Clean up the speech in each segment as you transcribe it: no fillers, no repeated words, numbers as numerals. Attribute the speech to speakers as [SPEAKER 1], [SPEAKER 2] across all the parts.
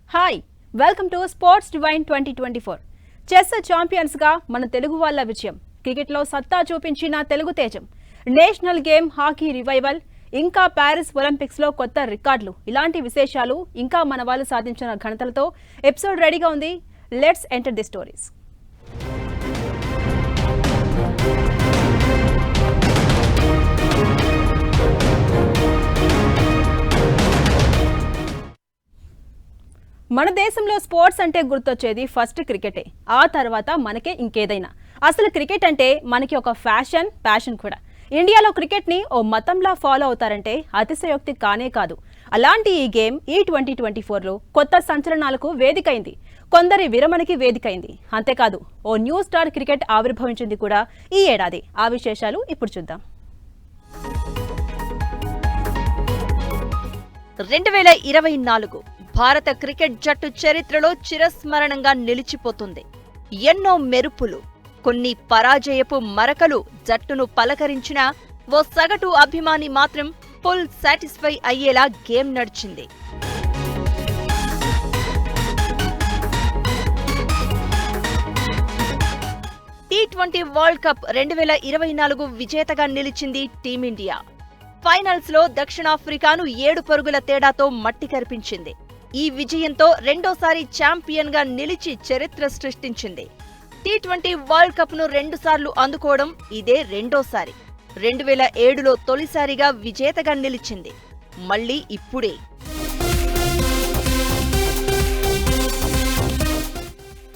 [SPEAKER 1] Hi welcome to sports divine 2024 chess champions గా మన తెలుగు వాళ్ళ విజయం క్రికెట్ లో సత్తా చూపించిన తెలుగు తేజం నేషనల్ గేమ్ హాకీ రివైవల్ ఇంకా పారిస్ ఒలింపిక్స్ లో కొత్త రికార్డులు ఇలాంటి విశేషాలు ఇంకా మన వాళ్ళు సాధించిన ఘనతలతో ఎపిసోడ్ రెడీగా ఉంది లెట్స్ ఎంటర్ ది స్టోరీస్ మన దేశంలో స్పోర్ట్స్ అంటే గుర్తొచ్చేది ఫస్ట్ క్రికెటే ఆ తర్వాత మనకే ఇంకేదైనా అసలు క్రికెట్ అంటే మనకి ఒక ప్యాషన్ కూడా ఇండియాలో క్రికెట్ ని ఓ మతంలా ఫాలో అవుతారంటే అతిశయోక్తి కానే కాదు అలాంటి ఈ గేమ్ ఈ 2024లో కొత్త సంచలనాలకు వేదికైంది కొందరి విరమణకి వేదికైంది అంతేకాదు ఓ న్యూ స్టార్ క్రికెట్ ఆవిర్భవించింది కూడా ఈ ఏడాది ఆ విశేషాలు ఇప్పుడు చూద్దాం
[SPEAKER 2] 2024 భారత క్రికెట్ జట్టు చరిత్రలో చిరస్మరణంగా నిలిచిపోతుంది. ఎన్నో మెరుపులు, కొన్ని పరాజయపు మరకలు జట్టును పలకరించిన ఓ సగటు అభిమాని మాత్రం ఫుల్ సాటిస్ఫై అయ్యేలా గేమ్ నడిచింది. టీ20 వరల్డ్ కప్ 2024 విజేతగా నిలిచింది టీమిండియా. ఫైనల్స్ లో దక్షిణాఫ్రికాను 7 పరుగుల తేడాతో మట్టి కరిపించింది. ఈ విజయంతో రెండోసారి ఛాంపియన్ గా నిలిచి చరిత్ర సృష్టించింది. టీ20 వరల్డ్ కప్ ను 2 సార్లు అందుకోవడం ఇదే రెండోసారి. 2007లో తొలిసారిగా విజేతగా నిలిచింది. మళ్లీ ఇప్పుడే.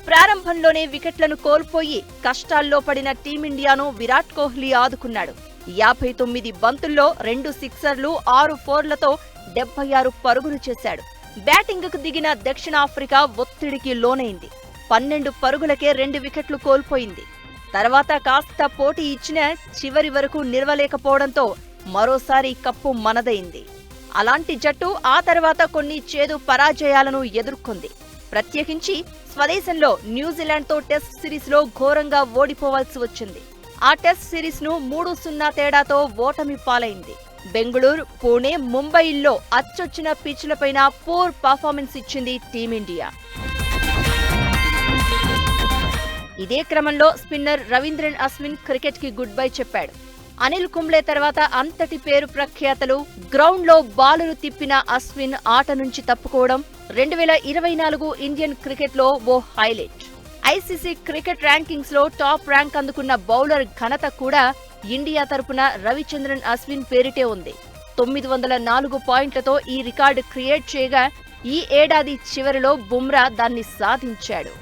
[SPEAKER 2] ప్రారంభంలోనే వికెట్లను కోల్పోయి కష్టాల్లో పడిన టీమిండియాను విరాట్ కోహ్లీ ఆదుకున్నాడు. 59 బంతుల్లో 2 సిక్సర్లు 6 ఫోర్లతో 76 పరుగులు చేశాడు. బ్యాటింగ్కు దిగిన దక్షిణాఫ్రికా ఒత్తిడికి లోనైంది. 12 పరుగులకే 2 వికెట్లు కోల్పోయింది. తర్వాత కాస్త పోటీ ఇచ్చినా చివరి వరకు నిలవలేకపోవడంతో మరోసారి కప్పు మనదైంది. అలాంటి జట్టు ఆ తర్వాత కొన్ని చేదు పరాజయాలను ఎదుర్కొంది. ప్రత్యేకించి స్వదేశంలో న్యూజిలాండ్తో టెస్ట్ సిరీస్లో ఘోరంగా ఓడిపోవాల్సి వచ్చింది. ఆ టెస్ట్ సిరీస్ ను 3-0 తేడాతో ఓటమి పాలైంది. బెంగళూరు, పుణె, ముంబైల్లో అచ్చొచ్చిన పిచ్లపైన పూర్ పర్ఫార్మెన్స్ ఇచ్చింది టీమిండియా. ఇదే క్రమంలో స్పిన్నర్ రవీంద్రన్ అశ్విన్ క్రికెట్ కి గుడ్ బై చెప్పాడు. అనిల్ కుంబ్లే తర్వాత అంతటి పేరు ప్రఖ్యాతలు గ్రౌండ్ లో బాలును తిప్పిన అశ్విన్ ఆట నుంచి తప్పుకోవడం 2024 ఇండియన్ క్రికెట్ లో ఓ హైలైట్. ఐసీసీ క్రికెట్ ర్యాంకింగ్స్ లో టాప్ ర్యాంక్ అందుకున్న బౌలర్ ఘనత కూడా ఇండియా తరపున రవిచంద్రన్ అశ్విన్ పేరిటే ఉంది. 904 పాయింట్లతో ఈ రికార్డు క్రియేట్ చేయగా ఈ ఏడాది చివరిలో బుమ్రా దాన్ని సాధించాడు.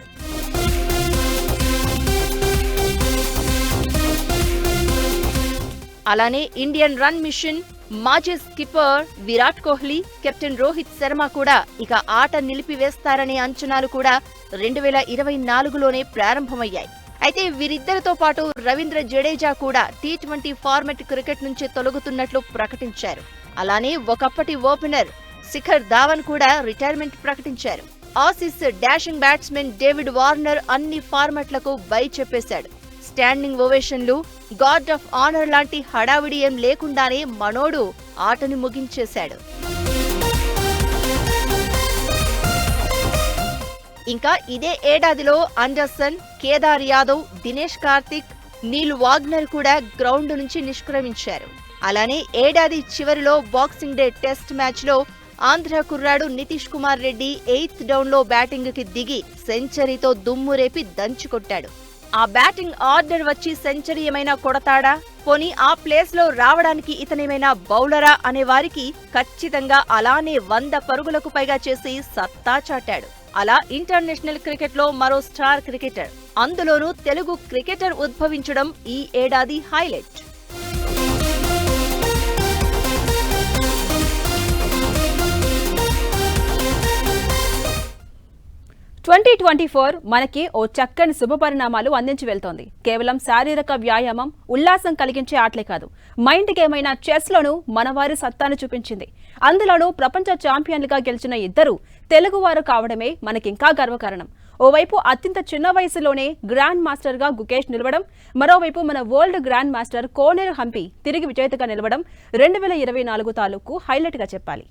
[SPEAKER 2] అలానే ఇండియన్ రన్ మిషన్ మాజీ స్కిప్పర్ విరాట్ కోహ్లీ, కెప్టెన్ రోహిత్ శర్మ కూడా ఇక ఆట నిలిపివేస్తారనే అంచనాలు కూడా 2024లోనే ప్రారంభమయ్యాయి. అయితే వీరిద్దరితో పాటు రవీంద్ర జడేజా కూడా టీ20 ఫార్మాట్ క్రికెట్ నుంచి తొలగుతున్నట్లు ప్రకటించారు. అలానే ఒకప్పటి ఓపెనర్ శిఖర్ ధావన్ కూడా రిటైర్మెంట్ ప్రకటించారు. Aussies dashing batsmen David Warner అన్ని ఫార్మాట్లకు బై చెప్పేశాడు. స్టాండింగ్ ఓవేషన్లు, గార్డ్ ఆఫ్ ఆనర్ లాంటి హడావిడి ఏం లేకుండానే మనోడు ఆటని ముగించేశాడు. ఇంకా ఇదే ఏడాదిలో అండర్సన్, కేదార్ యాదవ్, దినేష్ కార్తిక్, నీల్ వాగ్నర్ కూడా గ్రౌండ్ నుంచి నిష్క్రమించారు. అలానే ఏడాది చివరిలో బాక్సింగ్ డే టెస్ట్ మ్యాచ్ లో ఆంధ్ర కుర్రాడు నితీష్ కుమార్ రెడ్డి 8th డౌన్ లో బ్యాటింగ్ కి దిగి సెంచరీతో దుమ్ము రేపి దంచుకొట్టాడు. ఆ బ్యాటింగ్ ఆర్డర్ వచ్చి సెంచరీ ఏమైనా కొడతాడా, పోనీ ఆ ప్లేస్ లో రావడానికి ఇతనేమైనా బౌలరా అనే వారికి ఖచ్చితంగా అలానే 100 పరుగులకు పైగా చేసి సత్తా చాటాడు. అలా ఇంటర్నేషనల్ క్రికెట్ లో మరో స్టార్ క్రికెటర్, అందులోనూ తెలుగు క్రికెటర్ ఉద్భవించడం ఈ ఏడాది హైలైట్.
[SPEAKER 1] మనకి ఓ చక్కని శుభపరిణామాలు అందించి వెళ్తోంది. కేవలం శారీరక వ్యాయామం, ఉల్లాసం కలిగించే ఆటలే కాదు, మైండ్ గేమ్ అయిన చెస్ లోనూ మనవారి సత్తాను చూపించింది. అందులోనూ ప్రపంచ ఛాంపియన్లుగా గెలిచిన ఇద్దరు తెలుగువారు కావడమే మనకింకా గర్వకారణం. ఓవైపు అత్యంత చిన్న వయసులోనే గ్రాండ్ మాస్టర్ గా గుకేష్ నిలవడం, మరోవైపు మన వరల్డ్ గ్రాండ్ మాస్టర్ కోనేరు హంపి తిరిగి విజేతగా నిలవడం 2024 తాలూకు హైలైట్ గా చెప్పాలి.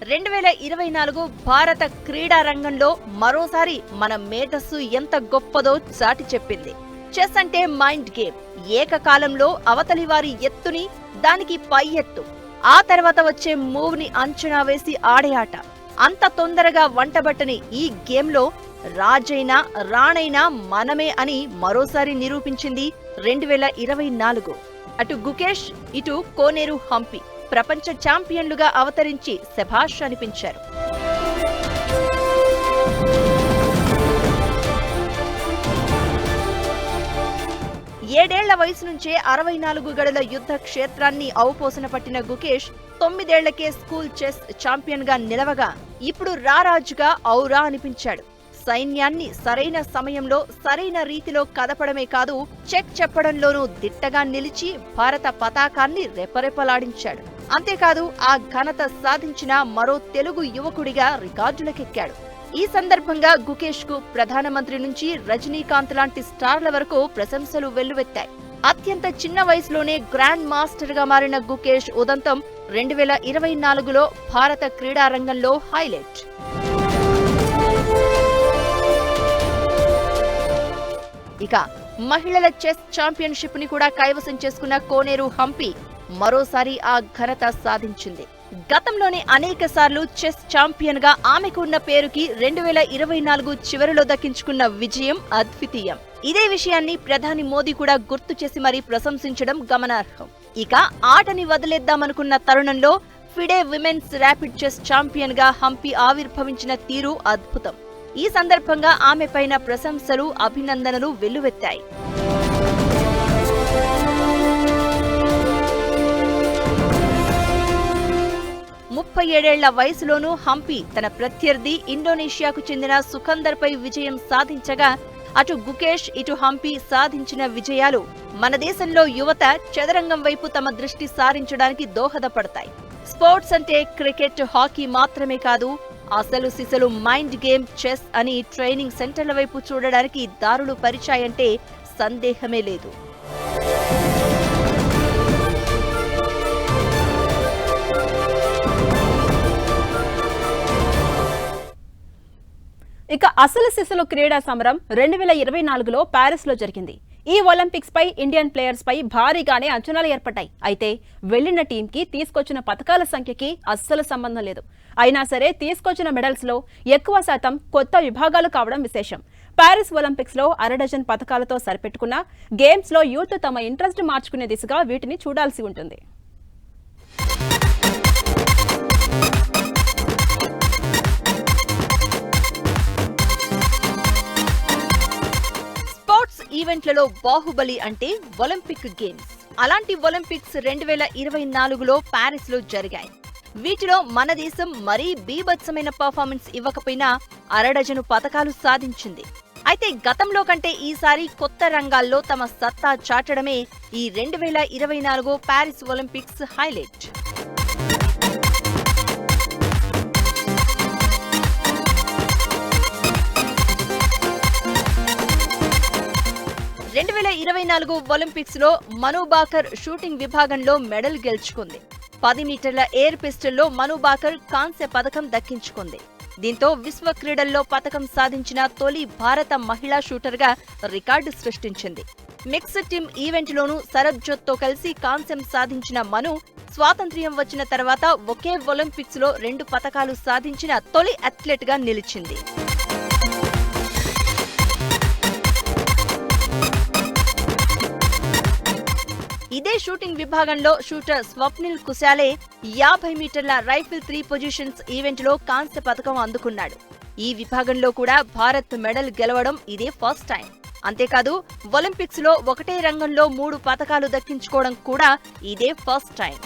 [SPEAKER 2] 2024 భారత క్రీడా రంగంలో మరోసారి మన మేధస్సు ఎంత గొప్పదో చాటి చెప్పింది. చెస్ అంటే మైండ్ గేమ్. ఏకకాలంలో అవతలి వారి ఎత్తుని, దానికి పై ఎత్తు, ఆ తర్వాత వచ్చే మూవ్ ని అంచనా వేసి ఆడే ఆట. అంత తొందరగా వంటబట్టని ఈ గేమ్లో రాజైనా రాణైనా మనమే అని మరోసారి నిరూపించింది 2024. అటు గుకేష్, ఇటు కోనేరు హంపి ప్రపంచ ఛాంపియన్లుగా అవతరించి శభాష్ అనిపించారు. ఏడేళ్ల వయసు నుంచే 64 గడుల యుద్ధ క్షేత్రాన్ని ఔపోసన పట్టిన గుకేష్ 9 ఏళ్లకే స్కూల్ చెస్ ఛాంపియన్ గా నిలవగా ఇప్పుడు రారాజుగా ఔరా అనిపించాడు. సైన్యాన్ని సరైన సమయంలో సరైన రీతిలో కదపడమే కాదు, చెక్ చెప్పడంలోనూ దిట్టగా నిలిచి భారత పతాకాన్ని రెపరెపలాడించాడు. అంతేకాదు ఆ ఘనత సాధించిన మరో తెలుగు యువకుడిగా రికార్డులకెక్కాడు. ఈ సందర్భంగా గుకేష్ కు ప్రధానమంత్రి నుంచి రజనీకాంత్ లాంటి స్టార్ల వరకు ప్రశంసలు వెల్లువెత్తాయి. అత్యంత చిన్న వయసులోనే గ్రాండ్ మాస్టర్ గా మారిన గుకేష్ ఉదంతం 2024లో భారత క్రీడా రంగంలో హైలైట్. ఇక మహిళల చెస్ ఛాంపియన్షిప్ ని కూడా కైవసం చేసుకున్న కోనేరు హంపి మరోసారి ఆ ఘనత సాధించింది. గతంలోనే అనేక సార్లు చెస్ ఛాంపియన్ గా ఆమెకున్న పేరుకి 2024 చివరిలో దక్కించుకున్న విజయం అద్వితీయం. ఇదే విషయాన్ని ప్రధాని మోదీ కూడా గుర్తు చేసి మరీ ప్రశంసించడం గమనార్హం. ఇక ఆటని వదిలేద్దామనుకున్న తరుణంలో FIDE women's rapid chess champion గా హంపి ఆవిర్భవించిన తీరు అద్భుతం. ఈ సందర్భంగా ఆమె పైన ప్రశంసలు, అభినందనలు వెల్లువెత్తాయి. ముప్పై 37 వయసులోనూ హంపి తన ప్రత్యర్థి ఇండోనేషియాకు చెందిన సుఖందర్ పై విజయం సాధించగా, అటు గుకేష్ ఇటు హంపి సాధించిన విజయాలు మన దేశంలో యువత చదరంగం వైపు తమ దృష్టి సారించడానికి దోహదపడతాయి. స్పోర్ట్స్ అంటే క్రికెట్, హాకీ మాత్రమే కాదు, అసలు సిసలు మైండ్ గేమ్ చెస్ అని ట్రైనింగ్ సెంటర్ల వైపు చూడడానికి దారులు పరిచాయంటే సందేహమే లేదు.
[SPEAKER 1] ఇక అసలు సిసలు క్రీడా సమరం 2024లో ప్యారిస్ లో జరిగింది. ఈ ఒలింపిక్స్ పై ఇండియన్ ప్లేయర్స్ పై భారీగానే అంచనాలు ఏర్పడ్డాయి. అయితే వెళ్లిన టీంకి తీసుకొచ్చిన పతకాల సంఖ్యకి అస్సలు సంబంధం లేదు. అయినా సరే తీసుకొచ్చిన మెడల్స్ లో ఎక్కువ శాతం కొత్త విభాగాలు కావడం విశేషం. ప్యారిస్ ఒలింపిక్స్ లో 1/2 డజన్ పతకాలతో సరిపెట్టుకున్న గేమ్స్ లో యూత్ తమ ఇంట్రెస్ట్ మార్చుకునే దిశగా వీటిని చూడాల్సి ఉంటుంది.
[SPEAKER 2] ఈవెంట్లలో బాహుబలి అంటే ఒలింపిక్ గేమ్స్. అలాంటి ఒలింపిక్స్ 2024లో ప్యారిస్ లో జరిగాయి. వీటిలో మన దేశం మరీ బీభత్సమైన పర్ఫార్మెన్స్ ఇవ్వకపోయినా 1/2 డజను పతకాలు సాధించింది. అయితే గతంలో కంటే ఈసారి కొత్త రంగాల్లో తమ సత్తా చాటడమే ఈ 2024 ప్యారిస్ ఒలింపిక్స్ హైలైట్. ఒలింపిక్స్ లో మను బాకర్ షూటింగ్ విభాగంలో మెడల్ గెలుచుకుంది. 10 మీటర్ల ఎయిర్ పిస్టల్లో మను బాకర్ కాంస్య పథకం దక్కించుకుంది. దీంతో విశ్వ క్రీడల్లో పథకం సాధించిన తొలి భారత మహిళా షూటర్ గా రికార్డు సృష్టించింది. మిక్స్డ్ టీమ్ ఈవెంట్లోనూ సరబ్జోత్ తో కలిసి కాంస్యం సాధించిన మను స్వాతంత్ర్యం వచ్చిన తర్వాత ఒకే ఒలింపిక్స్ లో 2 పతకాలు సాధించిన తొలి అథ్లెట్ గా నిలిచింది. ఇదే షూటింగ్ విభాగంలో షూటర్ స్వప్నిల్ కుశాలే 50 మీటర్ల రైఫిల్ 3 పొజిషన్స్ ఈవెంట్ లో కాంస్య పథకం అందుకున్నాడు. ఈ విభాగంలో కూడా భారత్ మెడల్ గెలవడం ఇదే ఫస్ట్ టైం. అంతేకాదు ఒలింపిక్స్ లో ఒకటే రంగంలో 3 పతకాలు దక్కించుకోవడం కూడా ఇదే ఫస్ట్ టైం.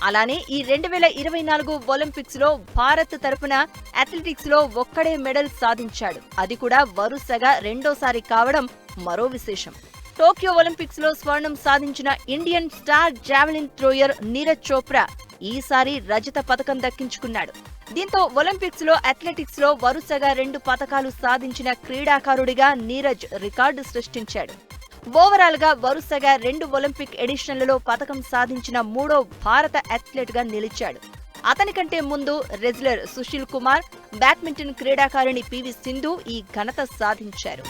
[SPEAKER 2] అలానే ఈ 2024 ఒలింపిక్స్ లో భారత్ తరపున అథ్లెటిక్స్ లో ఒక్కడే మెడల్ సాధించాడు. అది కూడా వరుసగా రెండోసారి కావడం మరో విశేషం. టోక్యో ఒలింపిక్స్ లో స్వర్ణం సాధించిన Indian star javelin thrower Neeraj Chopra ఈసారి రజత పతకం దక్కించుకున్నాడు. దీంతో ఒలింపిక్స్ లో అథ్లెటిక్స్ లో వరుసగా 2 పతకాలు సాధించిన క్రీడాకారుడిగా నీరజ్ రికార్డు సృష్టించాడు. ఓవరాల్ గా వరుసగా 2 ఒలింపిక్ ఎడిషన్లలో పతకం సాధించిన 3వ భారత అథ్లెట్ గా నిలిచాడు. అతని కంటే ముందు రెజ్లర్ సుశీల్ కుమార్, బ్యాడ్మింటన్ క్రీడాకారిణి పివి సింధు ఈ ఘనత సాధించారు.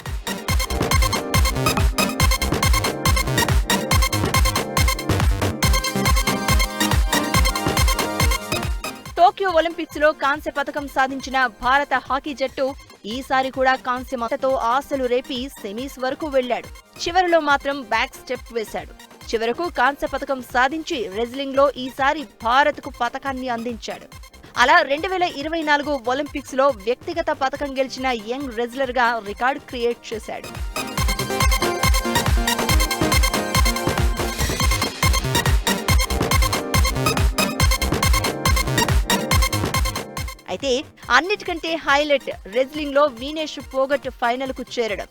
[SPEAKER 2] టోక్యో ఒలింపిక్స్ లో కాంస్య పతకం సాధించిన భారత హాకీ జట్టు ఈసారి కూడా కాంస్య మతతో ఆశలు రేపి సెమీస్ వరకు వెళ్లాడు. చివరిలో మాత్రం బ్యాక్ స్టెప్ వేశాడు. చివరకు కాంస్య పతకం సాధించి రెజ్లింగ్ లో ఈసారి భారత్ కు పతకాన్ని అందించాడు. అలా 2024 ఒలింపిక్స్ లో వ్యక్తిగత పతకం గెలిచిన యంగ్ రెజ్లర్ గా రికార్డు క్రియేట్ చేశాడు. అయితే అన్నిటికంటే హైలైట్ రెజ్లింగ్ లో వీనేష్ ఫోగట్ ఫైనల్ కు చేరడం.